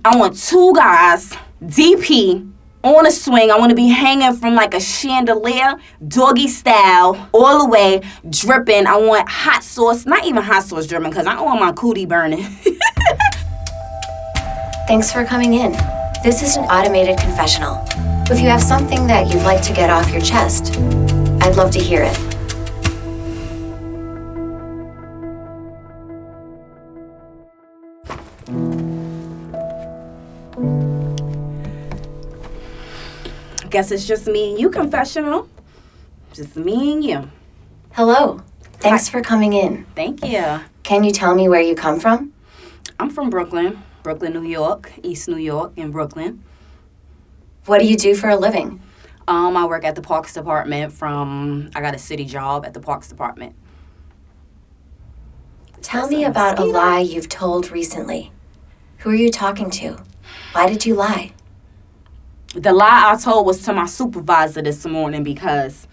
I want 2 guys, DP, on a swing. I want to be hanging from like a chandelier, doggy style, all the way, dripping. I want hot sauce, not even hot sauce dripping, because I don't want my cootie burning. Thanks for coming in. This is an automated confessional. If you have something that you'd like to get off your chest, I'd love to hear it. Guess it's just me and you, confessional. Just me and you. Hello. Thanks for coming in. Thank you. Can you tell me where you come from? I'm from Brooklyn, New York, East New York, and Brooklyn. What do you do for a living? I work at the Parks Department I got a city job at the Parks Department. Tell me about a lie you've told recently. Who are you talking to? Why did you lie? The lie I told was to my supervisor this morning because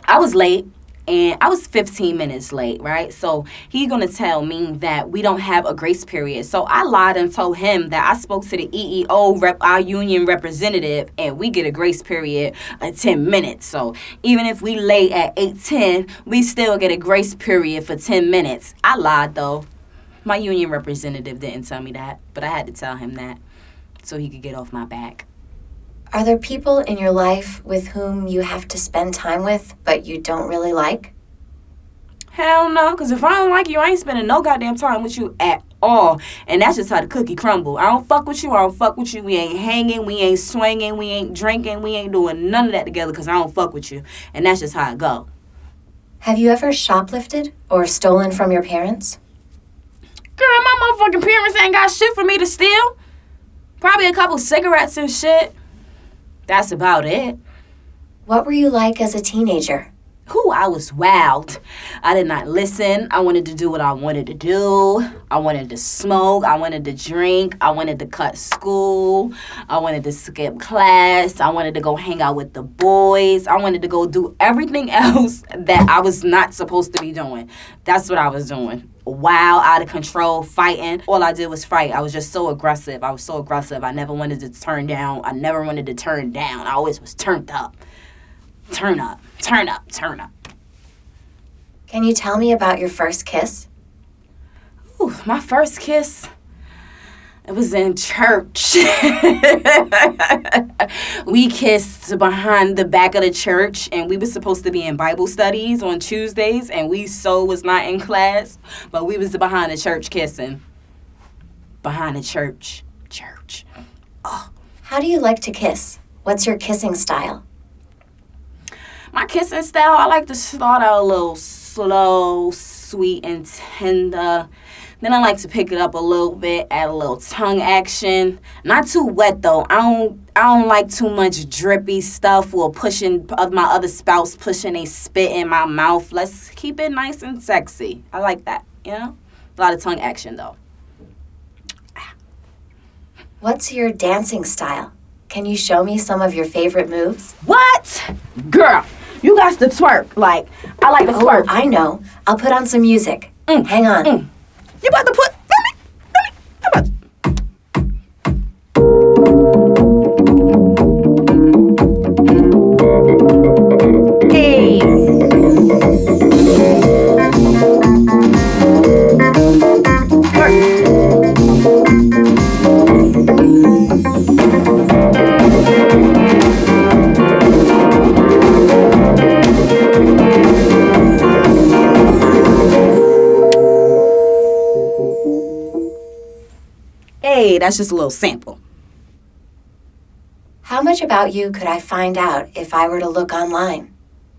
I was late and I was 15 minutes late, right? So he's going to tell me that we don't have a grace period. So I lied and told him that I spoke to the EEO, our union representative, and we get a grace period of 10 minutes. So even if we late at 8:10, we still get a grace period for 10 minutes. I lied, though. My union representative didn't tell me that, but I had to tell him that so he could get off my back. Are there people in your life with whom you have to spend time with, but you don't really like? Hell no, because if I don't like you, I ain't spending no goddamn time with you at all. And that's just how the cookie crumble. I don't fuck with you, We ain't hanging, we ain't swinging, we ain't drinking, we ain't doing none of that together because I don't fuck with you. And that's just how it go. Have you ever shoplifted or stolen from your parents? Girl, my motherfucking parents ain't got shit for me to steal. Probably a couple cigarettes and shit. That's about it. What were you like as a teenager? I was wild. I did not listen. I wanted to do what I wanted to do. I wanted to smoke. I wanted to drink. I wanted to cut school. I wanted to skip class. I wanted to go hang out with the boys. I wanted to go do everything else that I was not supposed to be doing. That's what I was doing. Wild, out of control, fighting. All I did was fight. I was just so aggressive. I never wanted to turn down. I always was turned up. Turn up. Can you tell me about your first kiss? Ooh, my first kiss, it was in church. We kissed behind the back of the church, and we were supposed to be in Bible studies on Tuesdays, and we was not in class, but we was behind the church kissing. Behind the church. Oh. How do you like to kiss? What's your kissing style? My kissing style, I like to start out a little slow, sweet, and tender. Then I like to pick it up a little bit, add a little tongue action. Not too wet, though. I don't like too much drippy stuff or pushing of my other spouse, pushing a spit in my mouth. Let's keep it nice and sexy. I like that, you know? A lot of tongue action, though. What's your dancing style? Can you show me some of your favorite moves? What? Girl, you got to twerk. Like, I like to twerk. I know. I'll put on some music. Hang on. You about to put... Let me. Hey. Hey, that's just a little sample. How much about you could I find out if I were to look online?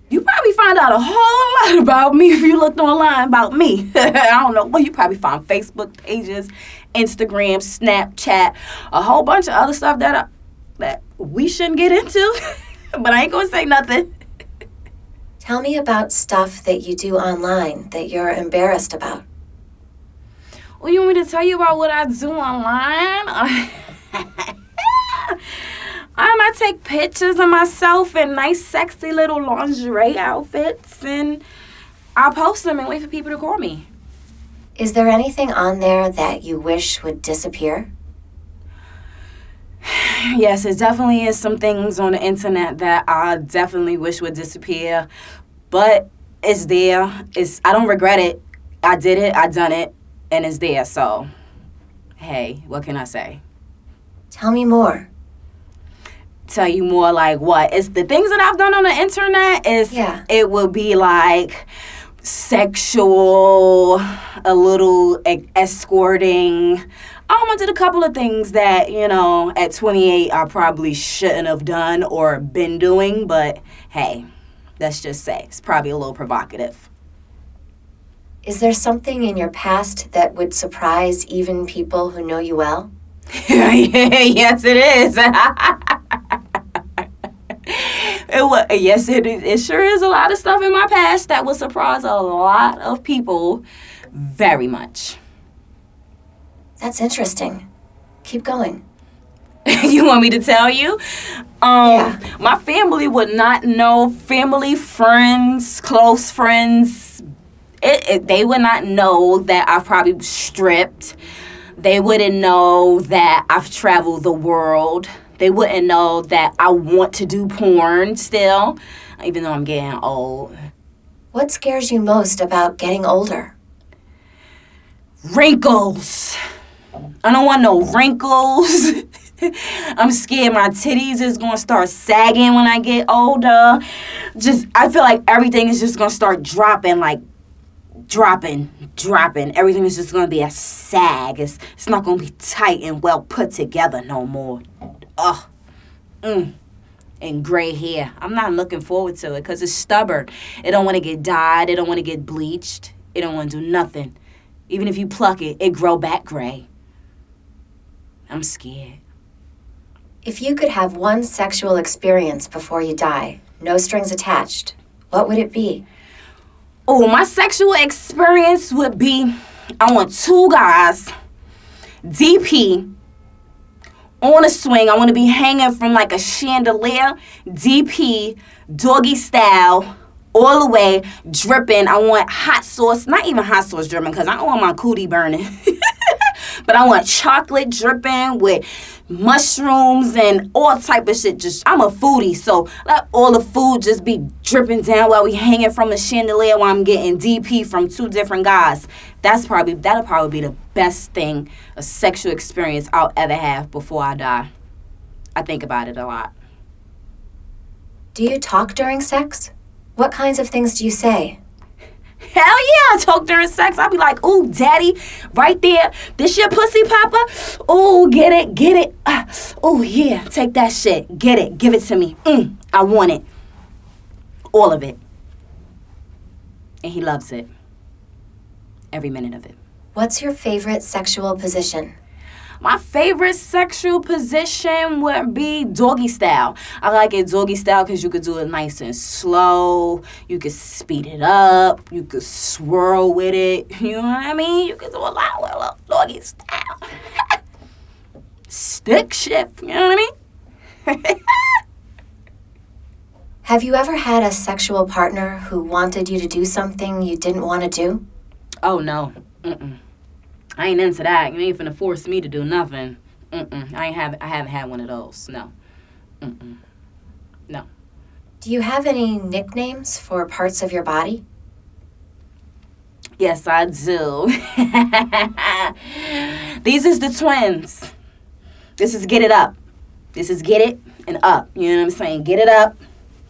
You probably find out a whole lot about me if you looked online about me. I don't know. Well, you probably find Facebook pages, Instagram, Snapchat, a whole bunch of other stuff that we shouldn't get into. But I ain't going to say nothing. Tell me about stuff that you do online that you're embarrassed about. Well, you want me to tell you about what I do online? I might take pictures of myself in nice, sexy little lingerie outfits, and I'll post them and wait for people to call me. Is there anything on there that you wish would disappear? Yes, it definitely is some things on the internet that I definitely wish would disappear. But it's there. I don't regret it. I did it, I done it, and it's there. So, hey, what can I say? Tell me more. Tell you more like what? It's the things that I've done on the internet it will be like sexual, a little escorting. I did a couple of things that, at 28 I probably shouldn't have done or been doing, but hey, let's just say it's probably a little provocative. Is there something in your past that would surprise even people who know you well? Yes, it is. Yes, it is. It sure is a lot of stuff in my past that will surprise a lot of people very much. That's interesting. Keep going. You want me to tell you? Yeah. My family would not know. Family, friends, close friends, they would not know that I've probably stripped. They wouldn't know that I've traveled the world. They wouldn't know that I want to do porn still, even though I'm getting old. What scares you most about getting older? Wrinkles. I don't want no wrinkles. I'm scared my titties is going to start sagging when I get older. I feel like everything is just going to start dropping, like dropping. Everything is just going to be a sag. It's not going to be tight and well put together no more. And gray hair. I'm not looking forward to it because it's stubborn. It don't want to get dyed. It don't want to get bleached. It don't want to do nothing. Even if you pluck it, it grow back gray. I'm scared. If you could have one sexual experience before you die, no strings attached, what would it be? Oh, my sexual experience would be, I want 2 guys, DP, on a swing. I want to be hanging from like a chandelier, DP, doggy style, all the way, dripping. I want hot sauce, not even hot sauce dripping because I don't want my cootie burning. But I want chocolate dripping with mushrooms and all type of shit. I'm a foodie, so let all the food just be dripping down while we hanging from the chandelier while I'm getting DP from 2 different guys. That'll probably be the best thing, a sexual experience I'll ever have before I die. I think about it a lot. Do you talk during sex? What kinds of things do you say? Hell yeah, I talk during sex. I'll be like, ooh, daddy, right there. This your pussy, papa? Ooh, get it. Ooh, yeah, take that shit. Get it, give it to me. I want it. All of it. And he loves it. Every minute of it. What's your favorite sexual position? My favorite sexual position would be doggy style. I like it doggy style because you could do it nice and slow. You could speed it up. You could swirl with it. You know what I mean? You could do a lot with doggy style. Stick shift. You know what I mean? Have you ever had a sexual partner who wanted you to do something you didn't want to do? Oh, no. I ain't into that. You ain't finna force me to do nothing. I haven't had one of those. No. No. Do you have any nicknames for parts of your body? Yes, I do. These is the twins. This is get it up. This is get it and up. You know what I'm saying? Get it up.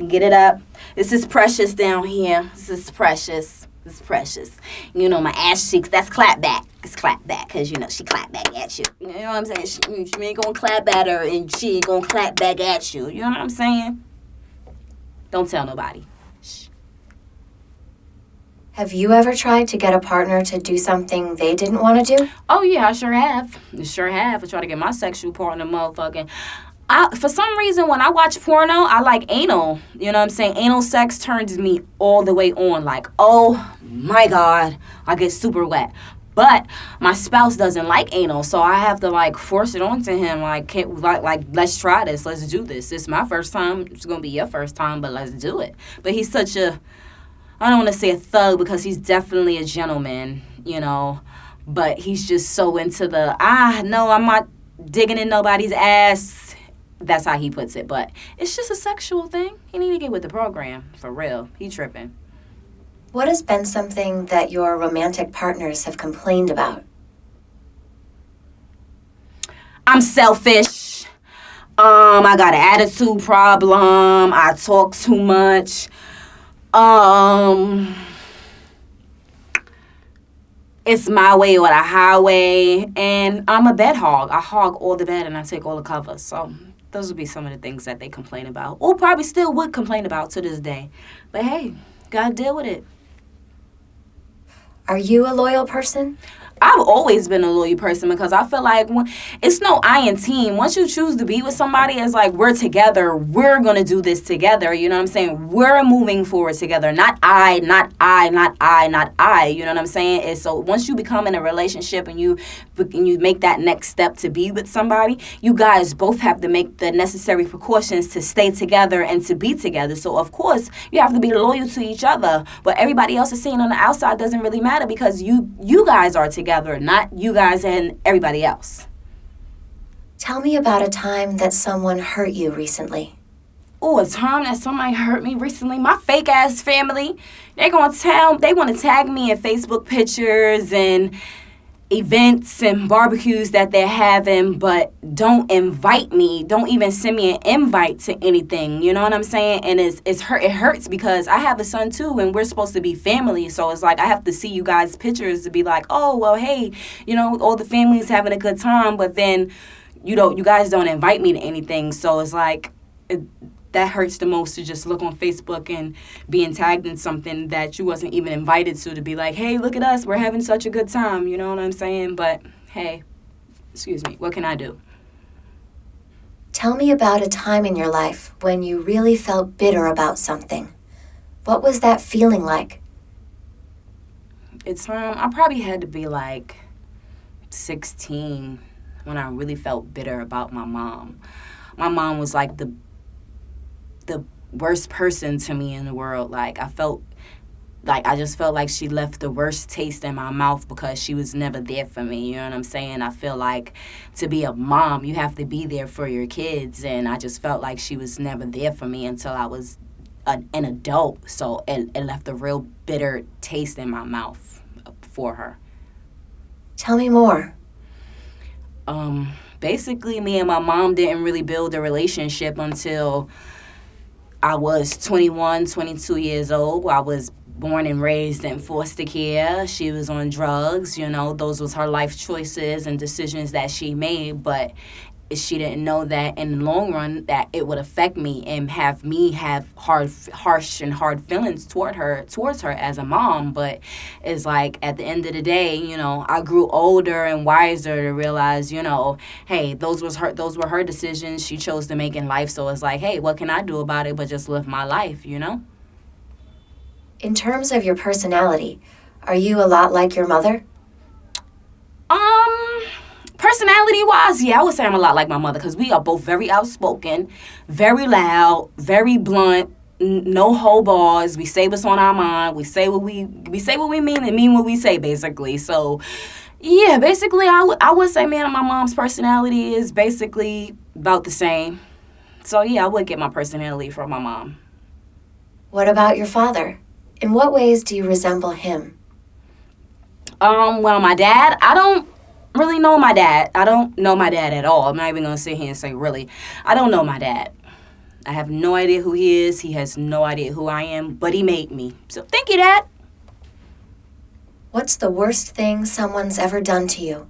Get it up. This is Precious down here. This is Precious. This is Precious. You know, my ass cheeks, that's clap back. It's clap back because, she clap back at you. You know what I'm saying? She ain't going to clap at her and she ain't going to clap back at you. You know what I'm saying? Don't tell nobody. Shh. Have you ever tried to get a partner to do something they didn't want to do? Oh, yeah, I sure have. I try to get my sexual partner motherfucking... for some reason, when I watch porno, I like anal. You know what I'm saying? Anal sex turns me all the way on. Like, oh, my God. I get super wet. But my spouse doesn't like anal, so I have to, force it onto him. Let's try this. Let's do this. It's my first time. It's going to be your first time, but let's do it. But he's such a, I don't want to say a thug because he's definitely a gentleman, But he's just so into no, I'm not digging in nobody's ass That's how he puts it. But it's just a sexual thing. He need to get with the program. For real. He tripping. What has been something that your romantic partners have complained about? I'm selfish. I got an attitude problem. I talk too much. It's my way or the highway. And I'm a bed hog. I hog all the bed and I take all the covers. So those would be some of the things that they complain about. Or probably still would complain about to this day. But hey, gotta deal with it. Are you a loyal person? I've always been a loyal person because I feel like it's no I in team. Once you choose to be with somebody, it's like we're together. We're going to do this together. You know what I'm saying? We're moving forward together. Not I, not I, not I, not I. You know what I'm saying? And so once you become in a relationship and you make that next step to be with somebody, you guys both have to make the necessary precautions to stay together and to be together. So, of course, you have to be loyal to each other. But everybody else is seeing on the outside doesn't really matter because you guys are together. Not you guys and everybody else. Tell me about a time that someone hurt you recently. Oh, a time that somebody hurt me recently. My fake ass family. They want to tag me in Facebook pictures and events and barbecues that they're having, but don't invite me. Don't even send me an invite to anything. You know what I'm saying? And it hurts because I have a son too, and we're supposed to be family. So it's like I have to see you guys' pictures to be like, oh well, hey, all the family's having a good time, but then you guys don't invite me to anything. So it's like that hurts the most to just look on Facebook and being tagged in something that you wasn't even invited to be like, hey, look at us, we're having such a good time, you know what I'm saying? But hey, excuse me, what can I do? Tell me about a time in your life when you really felt bitter about something. What was that feeling like? I probably had to be like 16 when I really felt bitter about my mom. My mom was like the worst person to me in the world. Like I just felt like she left the worst taste in my mouth because she was never there for me. You know what I'm saying? I feel like to be a mom, you have to be there for your kids, and I just felt like she was never there for me until I was an adult. So it left a real bitter taste in my mouth for her. Tell me more. Basically, me and my mom didn't really build a relationship until I was 21, 22 years old. I was born and raised in foster care. She was on drugs, those was her life choices and decisions that she made, but she didn't know that in the long run that it would affect me and have me have harsh and hard feelings towards her as a mom. But it's like at the end of the day, I grew older and wiser to realize, hey, those were her decisions she chose to make in life. So it's like, hey, what can I do about it but just live my life, In terms of your personality, are you a lot like your mother? Personality-wise, yeah, I would say I'm a lot like my mother because we are both very outspoken, very loud, very blunt, no hold bars. We say what's on our mind. We say what we mean and mean what we say, basically. So, yeah, basically, I would say, man, my mom's personality is basically about the same. So, yeah, I would get my personality from my mom. What about your father? In what ways do you resemble him? Well, my dad, I don't really know my dad. I don't know my dad at all. I'm not even going to sit here and say really. I don't know my dad. I have no idea who he is. He has no idea who I am, but he made me. So thank you, Dad. What's the worst thing someone's ever done to you?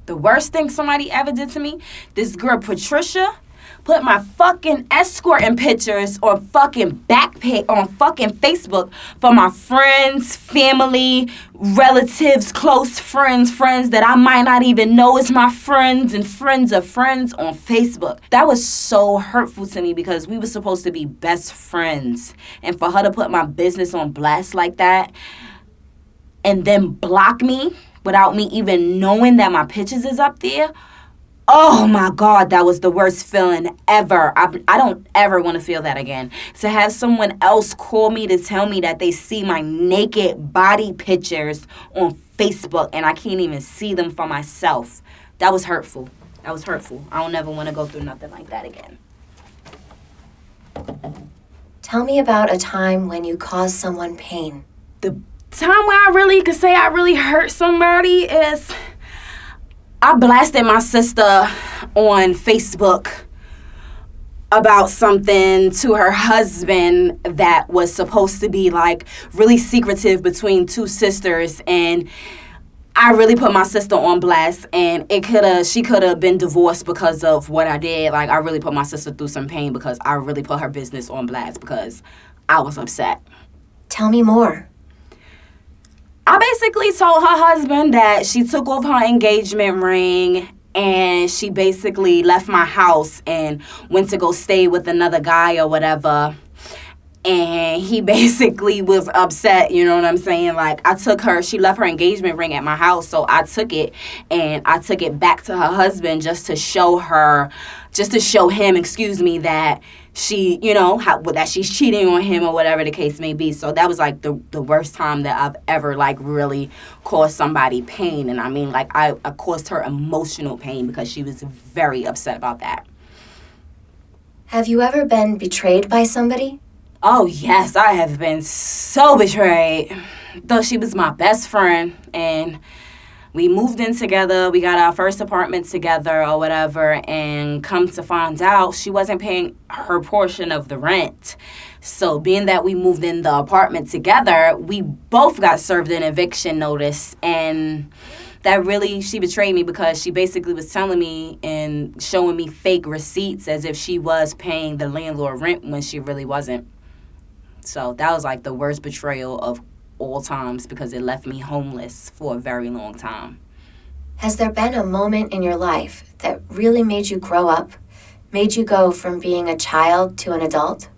The worst thing somebody ever did to me? This girl, Patricia, put my fucking escorting pictures on fucking Backpage on fucking Facebook for my friends, family, relatives, close friends that I might not even know is my friends and friends of friends on Facebook. That was so hurtful to me because we were supposed to be best friends. And for her to put my business on blast like that and then block me without me even knowing that my pictures is up there, oh my God, that was the worst feeling ever. I don't ever want to feel that again. To have someone else call me to tell me that they see my naked body pictures on Facebook and I can't even see them for myself. That was hurtful. That was hurtful. I don't ever want to go through nothing like that again. Tell me about a time when you caused someone pain. The time where I really could say I really hurt somebody is I blasted my sister on Facebook about something to her husband that was supposed to be like really secretive between two sisters, and I really put my sister on blast, and she could have been divorced because of what I did. Like, I really put my sister through some pain because I really put her business on blast because I was upset. Tell me more. I basically told her husband that she took off her engagement ring and she basically left my house and went to go stay with another guy or whatever. And he basically was upset, you know what I'm saying? Like, she left her engagement ring at my house, so I took it, and I took it back to her husband just to show him, that she, that she's cheating on him or whatever the case may be. So that was, like, the worst time that I've ever, like, really caused somebody pain. And I mean, like, I caused her emotional pain because she was very upset about that. Have you ever been betrayed by somebody? Oh, yes, I have been so betrayed. Though she was my best friend, and we moved in together. We got our first apartment together or whatever, and come to find out, she wasn't paying her portion of the rent. So being that we moved in the apartment together, we both got served an eviction notice, and that really, she betrayed me because she basically was telling me and showing me fake receipts as if she was paying the landlord rent when she really wasn't. So that was like the worst betrayal of all times because it left me homeless for a very long time. Has there been a moment in your life that really made you grow up, made you go from being a child to an adult?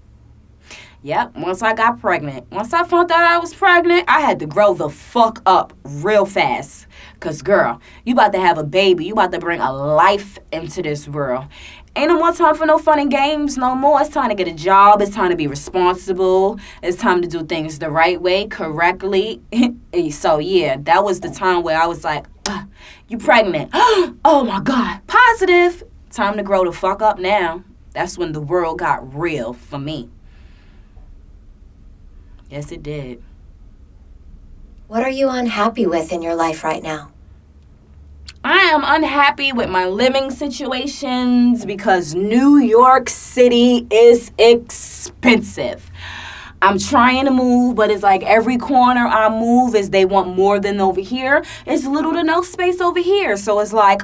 Yep, once I got pregnant. Once I found out I was pregnant, I had to grow the fuck up real fast. Because, girl, you about to have a baby. You about to bring a life into this world. Ain't no more time for no fun and games no more. It's time to get a job. It's time to be responsible. It's time to do things the right way, correctly. So, yeah, that was the time where I was like, you pregnant. Oh, my God. Positive. Time to grow the fuck up now. That's when the world got real for me. Yes, it did. What are you unhappy with in your life right now? I am unhappy with my living situations because New York City is expensive. I'm trying to move, but it's like every corner I move is they want more than over here. It's little to no space over here. So it's like,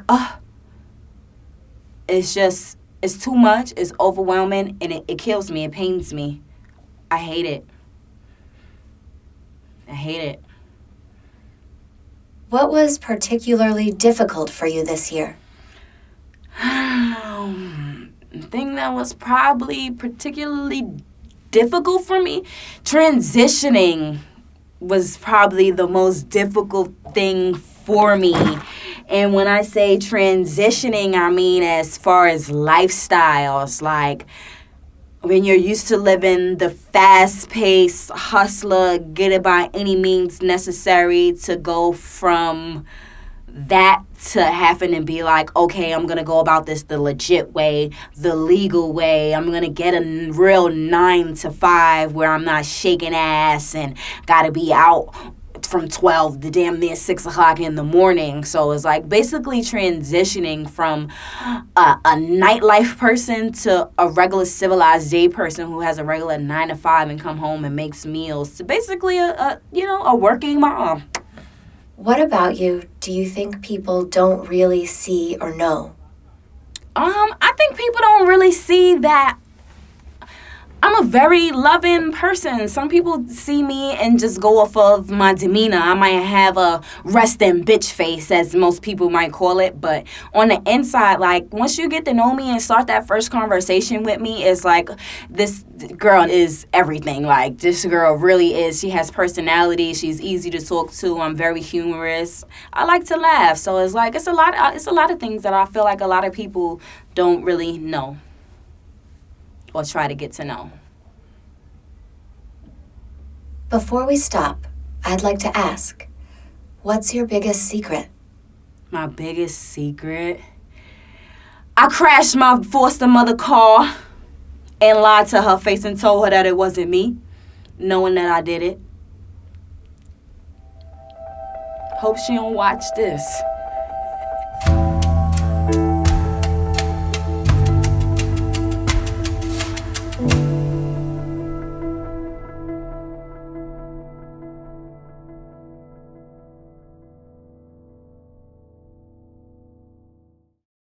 it's too much. It's overwhelming, and it kills me. It pains me. I hate it. I hate it. What was particularly difficult for you this year? The thing that was probably particularly difficult for me, transitioning was probably the most difficult thing for me. And when I say transitioning, I mean as far as lifestyles, like when you're used to living the fast-paced, hustler, get it by any means necessary, to go from that to having to be like, okay, I'm going to go about this the legit way, the legal way. I'm going to get a real 9 to 5 where I'm not shaking ass and got to be out from 12 to damn near 6 o'clock in the morning. So it's like basically transitioning from a nightlife person to a regular civilized day person who has a regular 9 to 5 and come home and makes meals to basically a working mom. What about you do you think people don't really see or know? I think people don't really see that I'm a very loving person. Some people see me and just go off of my demeanor. I might have a resting bitch face, as most people might call it. But on the inside, like, once you get to know me and start that first conversation with me, it's like, this girl is everything. Like, this girl really is. She has personality. She's easy to talk to. I'm very humorous. I like to laugh. So it's like, it's a lot of things that I feel like a lot of people don't really know or try to get to know. Before we stop, I'd like to ask, what's your biggest secret? My biggest secret? I crashed my foster mother car and lied to her face and told her that it wasn't me, knowing that I did it. Hope she don't watch this.